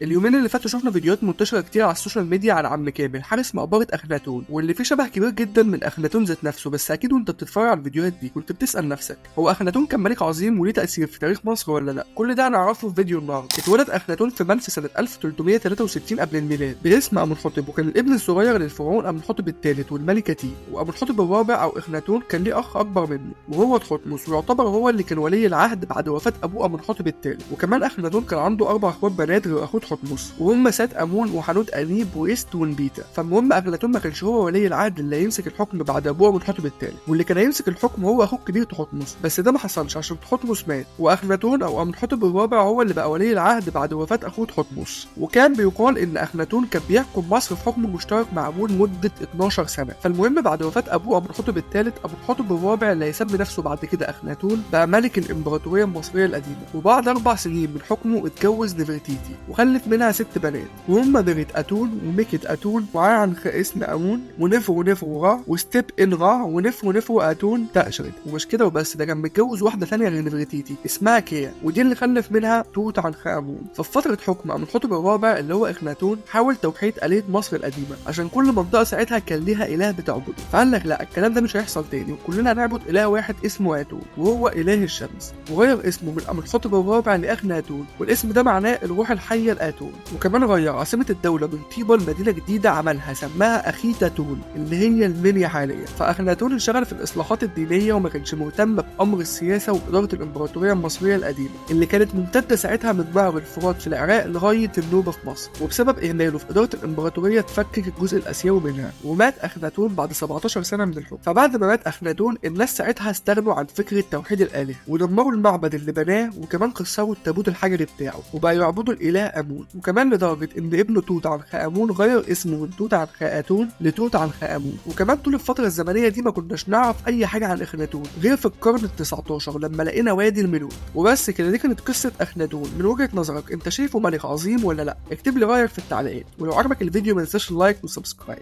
اليومين اللي فاتوا شفنا فيديوهات منتشرة كتير على السوشيال ميديا عن عم كامل حارس مقبرة أخناتون، واللي فيه شبه كبير جدا من أخناتون ذات نفسه. بس أكيد وأنت بتتفرج على الفيديوهات دي كنت بتسأل نفسك، هو أخناتون كان ملك عظيم وليه تأثير في تاريخ مصر ولا لأ؟ كل ده هنعرفه في فيديو النهارده. اتولد أخناتون في منف سنة 1363 قبل الميلاد باسم أمنحتب، وكان الابن الصغير للفرعون أمنحتب الثالث والملكة تي. وأمنحتب الرابع أو أخناتون كان ليه أخ أكبر منه وهو تحتمس، ويعتبر هو اللي كان ولي العهد بعد وفاة أبوه أمنحتب الثالث. وكمان أخناتون كان عنده 4 اخوات بنات غير أخوه تحتمس، وهم سات امون وحنوت انيب واست ونبيتا. فالمهم اخناتون ما كانش هو ولي العهد اللي هيمسك الحكم بعد ابوه أمنحتب الثالث، واللي كان هيمسك الحكم هو اخوه الكبير تحتمس. بس ده ما حصلش عشان تحتمس مات، واخناتون او أمنحتب الرابع هو اللي بقى ولي العهد بعد وفاة اخوه تحتمس. وكان بيقال ان اخناتون كان بيحكم مصر في حكم مشترك مع ابوه لمده 12 سنه. فالمهم بعد وفاة ابوه أمنحتب الثالث، أمنحتب الرابع اللي هيسمي نفسه بعد كده اخناتون بقى ملك الامبراطوريه المصريه القديمه. وبعد 4 سنين من حكمه اتجوز نفرتيتي وخلف منها 6 بنات، وهم نيرت اتون وميكت اتون وعان اسم امون ونفو را وستيب ان را ونفو اتون تأشرد. ومش كده وبس، ده كان متجوز واحده ثانيه غير نفرتيتي اسمها كيا، ودي اللي خلف منها توت عنخ امون. ففي فتره حكم أمنحتب الرابع اللي هو اخناتون حاول توحيد آلية مصر القديمه، عشان كل منطقه ساعتها كان ليها اله بتعبده. فقال لك لا، الكلام ده مش هيحصل تاني، وكلنا هنعبد اله واحد اسمه اتون وهو اله الشمس. وغير اسمه من أمنحتب الرابع لاخناتون، والاسم ده معناه الروح الحيه لاتون. وكمان غير عاصمة الدولة من طيبة لمدينة جديدة عملها سماها أخيتاتون اللي هي المنيا حاليا. فأخناتون انشغل في الإصلاحات الدينية وما كانش مهتم بأمر السياسة وإدارة الإمبراطورية المصرية القديمة اللي كانت ممتدة ساعتها من نهر الفرات في العراق لغاية النوبة في مصر. وبسبب إهماله في إدارة الإمبراطورية اتفكك الجزء الآسيوي منها، ومات أخناتون بعد 17 سنة من الحكم. فبعد ما مات أخناتون الناس ساعتها استغنوا عن فكرة توحيد الآلهة ودمروا المعبد اللي بناه، وكمان كسروا التابوت الحجري بتاعه وبقى يعبدوا الإله أمون. وكمان لدرجة إن ابنه توت عنخ آمون غير اسمه من توت عنخ آتون لتوت عنخ آمون. وكمان طول الفترة الزمنية دي ما كناش نعرف أي حاجة عن أخناتون غير في القرن ال19 لما لقينا وادي الملوك. وبس كده، دي كانت قصة أخناتون. من وجهة نظرك أنت شايفه ملك عظيم ولا لأ؟ اكتب لي رأيك في التعليقات، ولو عجبك الفيديو ما تنساش اللايك والسبسكرايب.